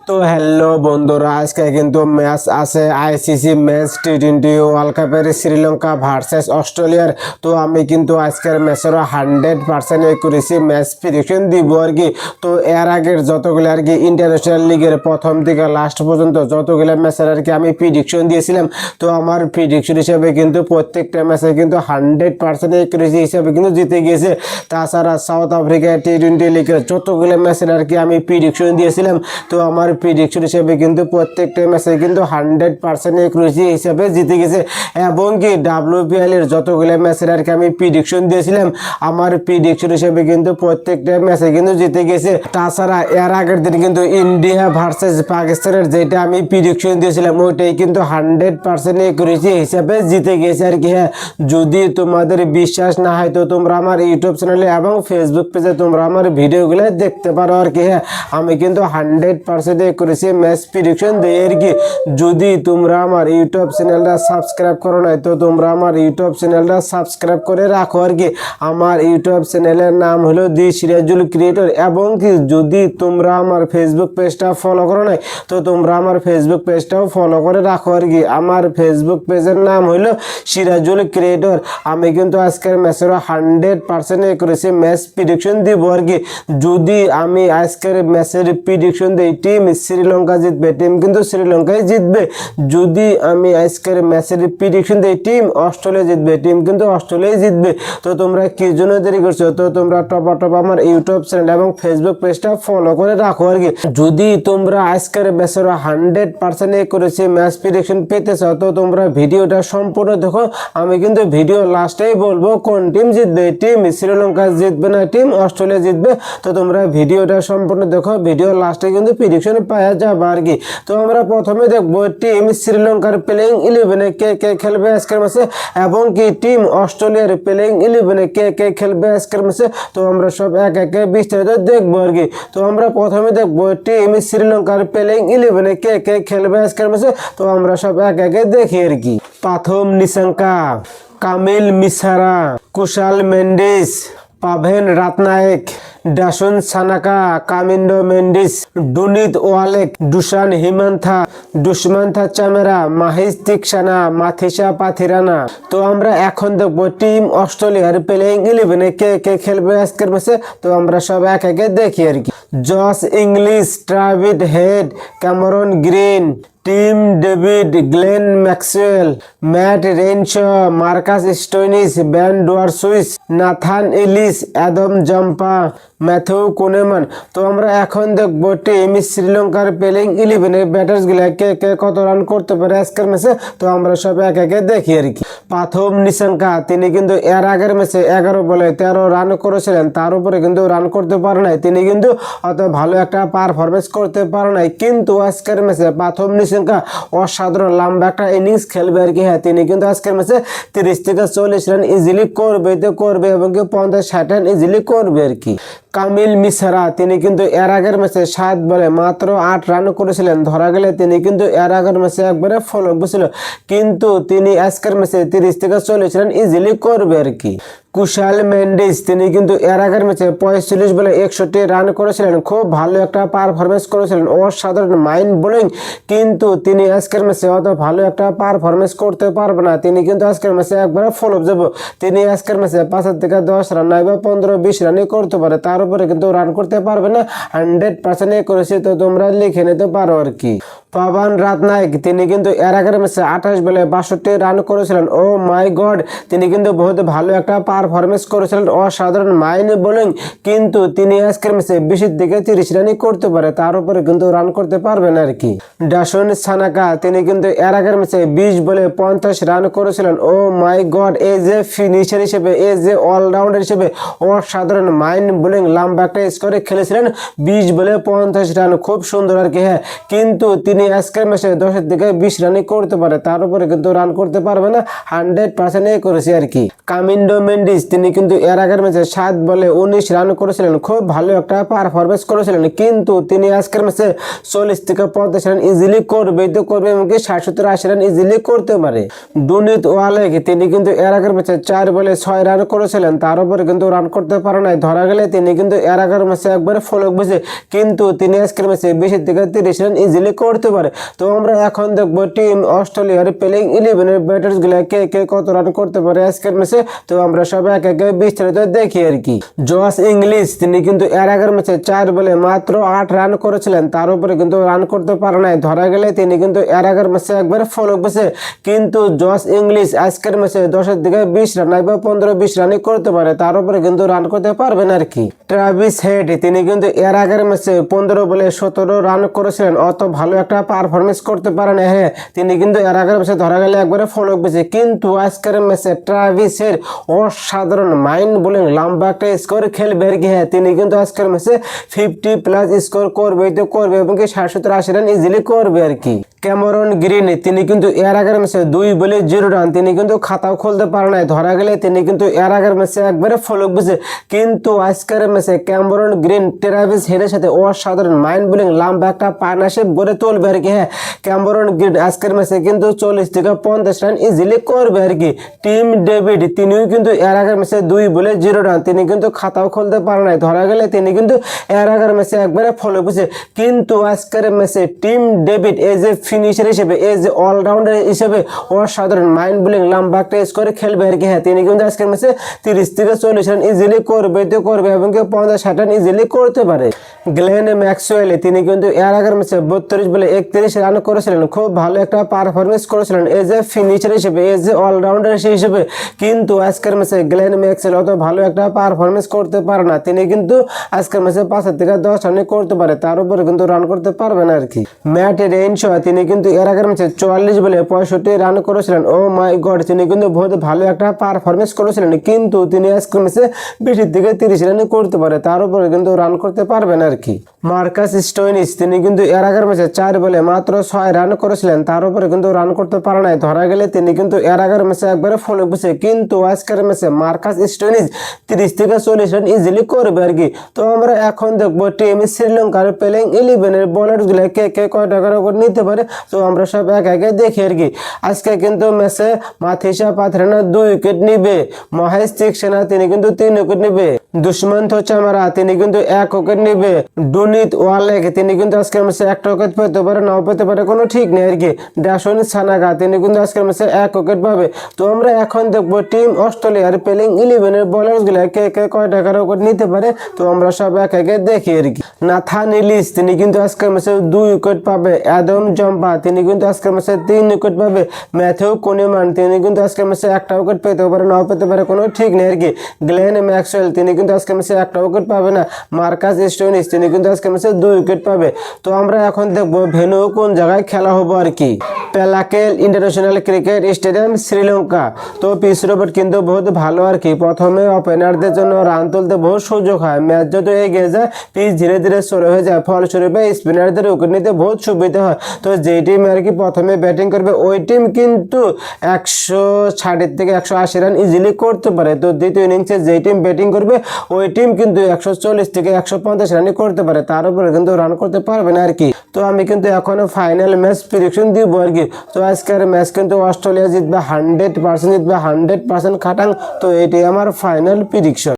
তো হ্যালো বন্ধুরা, আজকে কিন্তু ম্যাচ আছে আইসিসি ম্যাচ টি20 ওয়ার্ল্ড কাপের শ্রীলঙ্কা ভার্সেস অস্ট্রেলিয়ার। তো আমি কিন্তু আজকের ম্যাচের 100% করেছি ম্যাচ প্রেডিকশন দিব আর কি। তো এর আগের যতগুলো আর কি ইন্টারন্যাশনাল লিগের প্রথম থেকে লাস্ট পর্যন্ত যতগুলো ম্যাচের আর কি আমি প্রেডিকশন দিয়েছিলাম, তো আমার প্রেডিকশন হিসাবে কিন্তু প্রত্যেকটা ম্যাচে কিন্তু 100% করেছি হিসাবে কিন্তু জিতে গিয়েছে। তাছাড়া সাউথ আফ্রিকা টি20 লিগের যতগুলো ম্যাচের আর কি আমি প্রেডিকশন দিয়েছিলাম, তো আমার প্রেডিকশন হিসেবে কিন্তু প্রত্যেকটা ম্যাচে কিন্তু 100% একুরেসি হিসাবে জিতে গেছে। এবং কি WPL এর যতগুলো ম্যাচের আর কি আমি প্রেডিকশন দিয়েছিলাম, আমার প্রেডিকশন হিসেবে কিন্তু প্রত্যেকটা ম্যাচে কিন্তু জিতে গেছে। তাছাড়া এর আগের দিন কিন্তু ইন্ডিয়া ভার্সেস পাকিস্তানের যেটা আমি প্রেডিকশন দিয়েছিলাম, ওইটাই কিন্তু 100% একুরেসি হিসাবে জিতে গেছে আর কি। হ্যাঁ, যদি তোমাদের বিশ্বাস না হয় তো তোমরা আমার ইউটিউব চ্যানেলে এবং ফেসবুক পেজে তোমরা আমার ভিডিওগুলো দেখতে পারো আর কি। হ্যাঁ, আমি কিন্তু 100% করেছি ম্যাচ প্রেডিকশন দিয়ে আর কি। যদি তোমরা আমার ইউটিউব চ্যানেলটা সাবস্ক্রাইব করো নাই তো তোমরা আমার ইউটিউব চ্যানেলটা সাবস্ক্রাইব করে রাখো আর কি। আমার ইউটিউব চ্যানেলের নাম হলো দি সিরাজুল ক্রিয়েটর। এবং কি যদি তোমরা আমার ফেসবুক পেজটা ফলো করো নাই তো তোমরা আমার ফেসবুক পেজটাও ফলো করে রাখো আর কি। আমার ফেসবুক পেজের নাম হলো সিরাজুল ক্রিয়েটর। আমি কিন্তু আজকের ম্যাচের 100% করেছি ম্যাচ প্রেডিকশন দিব আর কি। যদি আমি আজকের ম্যাচের প্রেডিকশন দিই টিম শ্রীলঙ্কা জিতবে, টিম কিন্তু শ্রীলঙ্কায় জিতবে। যদি আমি আজকের ম্যাচের প্রেডিকশন দিই টিম অস্ট্রেলিয়া জিতবে, টিম কিন্তু অস্ট্রেলিয়ায় জিতবে। তো তোমরা কি জন্য দেরি করছো? তো তোমরা টপ আমার ইউটিউব চ্যানেল এবং ফেসবুক পেজটা ফলো করে রাখো আর কি। যদি তোমরা আজকের ম্যাচের 100% করেছি ম্যাচ প্রেডিকশন পেতে চাও তো তোমরা ভিডিওটা সম্পূর্ণ দেখো। আমি কিন্তু ভিডিও লাস্টেই বলবো কোন টিম জিতবে, টিম শ্রীলঙ্কা জিতবে না টিম অস্ট্রেলিয়া জিতবে। তো তোমরা ভিডিওটা সম্পূর্ণ দেখো, ভিডিও লাস্টে কিন্তু প্রেডিকশন পাওয়া যাবে আর কি। তো আমরা প্রথমে দেখবো টিম শ্রীলঙ্কার প্লেইং 11-এ কে কে খেলবে আজকের ম্যাচে, এবং কি টিম অস্ট্রেলিয়ার প্লেইং 11-এ কে কে খেলবে আজকের ম্যাচে। তো আমরা সব এক একে বিস্তারিত দেখবো আর কি। তো আমরা প্রথমে দেখবো টিম শ্রীলঙ্কার প্লেইং 11-এ কে কে খেলবে আজকের ম্যাচে। তো আমরা সব এক একে দেখি আর কি। প্রথম নিশাঙ্কা, কামিল মিশ্রা, কুশাল মেন্ডিস, পাভেন রাতনায়েক, ডাসন সানাকা, কামিন্ডো মেন্ডিস, ডুনিত ওয়ালেক, ডুশান হিমান্থা, দুষ্মান্থা চামেরা, মাহিস তিকসানা, মাথিসা পাথিরানা। তো আমরা এখন দেখবো টিম অস্ট্রেলিয়ার প্লেইং 11-এ কে কে খেলবে আজকের ম্যাচে। তো আমরা সব এক একে দেখি আর কি। Josh Inglis, Travis Head, Cameron Green, Tim David, Glenn Maxwell, Matt Renshaw, Marcus Stoinis, Ben Dwarshuis, Nathan Ellis, Adam Zampa, Matthew Kuhnemann. তো আমরা এখন দেখবো টিম শ্রীলঙ্কার প্লেইং 11-এর ব্যাটার্সগুলা কে কে কত রান করতে পারে আজকের ম্যাচে। তো আমরা সব এক একে দেখি আর কি। প্রথম নিশাঙ্কা, তিনি কিন্তু এর আগের ম্যাচে 11 বলে 13 রান করেছিলেন, তার উপরে কিন্তু রান করতে পারে নাই। তিনি কিন্তু অত ভালো একটা পারফরমেন্স করতে পারে নাই, কিন্তু আজকের ম্যাচে প্রথম নিশাঙ্কা অসাধারণ লম্বা একটা ইনিংস খেলবে আর কি। হ্যাঁ, তিনি কিন্তু আজকের ম্যাচে 30 থেকে 40 রান ইজিলি করবে এবং কি 50-60 রান ইজিলি করবে আর কি। কামিল মিশ্রা, তিনি কিন্তু এর আগের ম্যাচে 7 বলে মাত্র 8 রান করেছিলেন। ধরা গেলে তিনি কিন্তু এর আগের ম্যাচে একবারে ফলক বসছিল, কিন্তু তিনি আজকের ম্যাচে 30 থেকে 40 রান ইজিলি করবে আর কি। কুশাল মেন্ডিস, তিনি কিন্তু এর আগের ম্যাচে 45 বলে 61 রান করেছিলেন, খুব ভালো একটা পারফরমেন্স করেছিলেন, অসাধারণ মাইন্ড বোলিং। কিন্তু তিনি আজকের ম্যাচে অত ভালো একটা পারফরমেন্স করতে পারবে না, তিনি কিন্তু আজকের ম্যাচে একবারে ফলক যাব। তিনি আজকের ম্যাচে 5 থেকে 10 রান নাইবা 15-20 রানই করতে পারে, তার উপরে কিন্তু রান করতে পারবে না। 100% করেছে, তো তোমরা লিখে নিতে পারো আর কি। পাভান রাতনায়েক, তিনি কিন্তু এর আগের ম্যাচে 28 বলে 62 রান করেছিলেন। ও মাই গড, তিনি কিন্তু বহুত ভালো একটা পারফরমেন্স করেছিলেন, অসাধারণ মাইন্ড বোলিং। কিন্তু তিনি আজকের ম্যাচে 20 থেকে 30 রানই করতে পারে, তার উপরে কিন্তু রান করতে পারবে না আর কি। ডাসন সানাকা, তিনি কিন্তু এর আগের ম্যাচে 20 বলে 50 রান করেছিলেন। ও মাই গড, এই যে ফিনিশার হিসেবে, এই যে অলরাউন্ডার হিসেবে অসাধারণ মাইন্ড বোলিং, লম্বা একটা স্কোরে খেলেছিলেন 20 বলে 50 রান, খুব সুন্দর আর কি। হ্যাঁ, কিন্তু তিনি আজকের ম্যাচে 10 থেকে 20 রানই করতে পারে, তার উপরে কিন্তু রান করতে পারবে না। 100% করেছে আর কি। কামিন্ডো মেন্ডিস, ইংলিশ তিনি কিন্তু এর আগের ম্যাচে 7 বলে 19 রান করেছিলেন, খুব ভালো একটা পারফরমেন্স করেছিলেন, কিন্তু তিনি আজকের ম্যাচে 40 থেকে 50 রান ইজিলি করবেই তো করবে, এমনকি 60-70-80 রান ইজিলি করতে পারে। ডুনিত ওয়ালেক তিনি কিন্তু এর আগের ম্যাচে 4 বলে 6 রান করেছিলেন, তার উপরে কিন্তু রান করতে পারে নাই, ধরা গেলে তিনি কিন্তু এর আগের ম্যাচে একবারে ফলক বসে, কিন্তু তিনি আজকের ম্যাচে 20 থেকে 30 রান ইজিলি করতে পারে। তো আমরা এখন দেখবো টিম অস্ট্রেলিয়ার প্লেইং 11 এর ব্যাটার্স গুলা কে কে কত রান করতে পারে আজকের ম্যাচে। তো আমরা সব এক একে বিস্তারিত দেখি আর কি। জশ ইংলিশ তিনি কিন্তু এর আগের ম্যাচে 4 বলে মাত্র 8 রান করেছিলেন, তার উপরে কিন্তু রান করতে পারে নাই, ধরা গেলে তিনি কিন্তু এর আগের ম্যাচে একবারে ফলক বসে, কিন্তু জশ ইংলিশ আজকের ম্যাচে 10 থেকে 20 রান বা 15-20 রানই করতে পারে, তার উপরে কিন্তু রান করতে পারবেন আর কি। ট্রাভিস হেড তিনি কিন্তু এর আগের ম্যাচে 15 বলে 17 রান করেছিলেন, অত ভালো একটা পারফরমেন্স করতে পারেন। হ্যাঁ, তিনি কিন্তু এর আগের ম্যাচে ধরা গেলে একবারে ফলক বেশি, কিন্তু আজকের ম্যাচে ট্রাভিস হেড অসাধারণ মাইন্ড বোলিং লম্বা একটা স্কোর খেলবে আর কি। হ্যাঁ, তিনি কিন্তু আজকের ম্যাচে 50+ স্কোর করবে তো করবে, এবং কি 60-70-80 রান ইজিলি করবে আর কি। ক্যামেরন গ্রিন তিনি কিন্তু এর আগের ম্যাচে 2 বলে 0 রান, তিনি কিন্তু খাতাও খুলতে পারে নাই, ধরা গেলে তিনি কিন্তু এর আগের ম্যাচে একবারে ফলক বেশি, কিন্তু আজকের ম্যাচে ক্যামেরন গ্রিন ট্রাভিস হেডের সাথে অসাধারণ মাইন্ড বোলিং লম্বা একটা পার্টনারশিপ গড়ে তুলবে আর কি। হ্যাঁ, ক্যামেরন গ্রিন আজকের ম্যাচে কিন্তু 40 থেকে 50 রান ইজিলি করবে আর কি। টিম ডেভিড তিনিও কিন্তু এর আগের ম্যাচে 2 বলে 0 রান, তিনি কিন্তু খাতাও খুলতে পারে নাই, ধরা গেলে তিনি কিন্তু এর আগের ম্যাচে একবারে ফলক বেশি, কিন্তু আজকের ম্যাচে Tim David as a finisher হিসেবে, এজ এ অলরাউন্ডার হিসেবে অসাধারণ মাইন্ড বোলিং লম্বা একটা স্কোরে খেলবে আর কি। হ্যাঁ, তিনি কিন্তু আজকের ম্যাচে 30 থেকে 40 রান ইজিলি করবে তো করবে, এবং 50-60 রান ইজিলি করতে পারে। গ্লেন ম্যাক্সওয়েল তিনি কিন্তু এর আগের ম্যাচে 32 বলে 31 রান করেছিলেন, খুব ভালো একটা পারফরমেন্স করেছিলেন এজ এ ফিনিশার হিসেবে, এজ এ অলরাউন্ডার হিসেবে, কিন্তু আজকের ম্যাচে গ্লেন ম্যাক্সওয়েল অত ভালো একটা পারফরমেন্স করতে পারে না, তিনি কিন্তু আজকের ম্যাচে 5 থেকে 10 রান করতে পারে, তার উপরে কিন্তু রান করতে পারবে না আর কি। ম্যাট রেইনশো তিনি কিন্তু এর আগের ম্যাচে 44 বলে 65 রান করেছিলেন, ও মাই গড, তিনি কিন্তু বহুত ভালো একটা পারফরমেন্স করেছিলেন, কিন্তু তিনি আজকের ম্যাচে 20 থেকে 30 রান করতে পারে, তার উপরে কিন্তু রান করতে পারবেন আর কি। মার্কাস স্টোইনিস তিনি কিন্তু এর আগের ম্যাচে 4 বলে মাত্র 6 রান করেছিলেন, তার উপরে কিন্তু রান করতে পারে নাই, ধরা গেলে তিনি কিন্তু এর আগের ম্যাচে একবারে ফলক বসে, কিন্তু আজকের ম্যাচে মার্কাস স্টোইনিস 30 থেকে 40 রান ইজিলি করবে আর কি। তো আমরা এখন দেখবো টিম শ্রীলঙ্কার প্লেইং 11 এর বোলার্স গুলা কে কে কয় টাকার উপর নিতে পারে। তো আমরা সব এক একে দেখি আর কি। আজকে কিন্তু ম্যাচে মাথিসা পাথরেনা 2 উইকেট নিবে, মহেশ তীক্ষ্ণা তিনি কিন্তু 3 উইকেট নিবে, দুষ্মন্ত চামারা তিনি কিন্তু 1 উইকেট নিবে, ডুনিত ওয়ালেক তিনি কিন্তু আজকের ম্যাচে 1 উইকেট পেতে পারে, নাও পেতে পারে, কোনো ঠিক নেই আর কি। ড্যাশন সানাগা তিনি কিন্তু আজকের ম্যাচে 1 উইকেট পাবে। তো আমরা এখন দেখবো টিম অস্ট্রেলিয়ার প্লেইং 11 এর বোলার্স গুলা কে কে কয় টাকার উপর নিতে পারে। তো আমরা সব এক একে দেখি আর কি। নাথান ইলিশ তিনি কিন্তু আজকের ম্যাচে 2 উইকেট পাবে, অ্যাডাম জম্পা তিনি কিন্তু আজকের ম্যাচে 3 উইকেট পাবে, ম্যাথিউ কুনিমান তিনি কিন্তু আজকের ম্যাচে 1 উইকেট পেতে পারে, নাও পেতে পারে, কোনো ঠিক নেই আর কি। গ্লেন ম্যাক্সওয়েল তিনি কিন্তু আজকের ম্যাচে 1 উইকেট পাবে না, মার্কাস স্টোইনিস তিনি কিন্তু আজকের ম্যাচে 2 উইকেট পাবে। তো আমরা এখন দেখবো ভেন্যু কোন জায়গায় খেলা হবে আর কি। পেলাকেল ইন্টারন্যাশনাল ক্রিকেট স্টেডিয়াম, শ্রীলঙ্কা। তো পিচ রোবট কিন্তু বহুত ভালো আর কি, প্রথমে ওপেনারদের জন্য রান তুলতে বহুত সুযোগ হয়, ম্যাচ যত এগিয়ে যায় পিচ ধীরে ধীরে সরে হয়ে যায়, ফলস্বরূপ স্পিনারদের উইকেট নিতে বহুত সুবিধা হয়। তো যেই টিম আর কি প্রথমে ব্যাটিং করবে ওই টিম কিন্তু 160 থেকে 180 রান ইজিলি করতে পারে। তো দ্বিতীয় ইনিংসে যেই টিম ব্যাটিং করবে ওই টিম কিন্তু 140 থেকে 150 রানই করতে পারে, তার উপরে কিন্তু রান করতে পারবে না আর কি। তো আমি কিন্তু এখনো ফাইনাল ম্যাচ প্রেডিকশন দিব আর কি। তো আজকের ম্যাচ কিন্তু অস্ট্রেলিয়া জিতবে, 100% জিতবে, 100% খাটাং। তো এটাই আমার ফাইনাল প্রেডিকশন।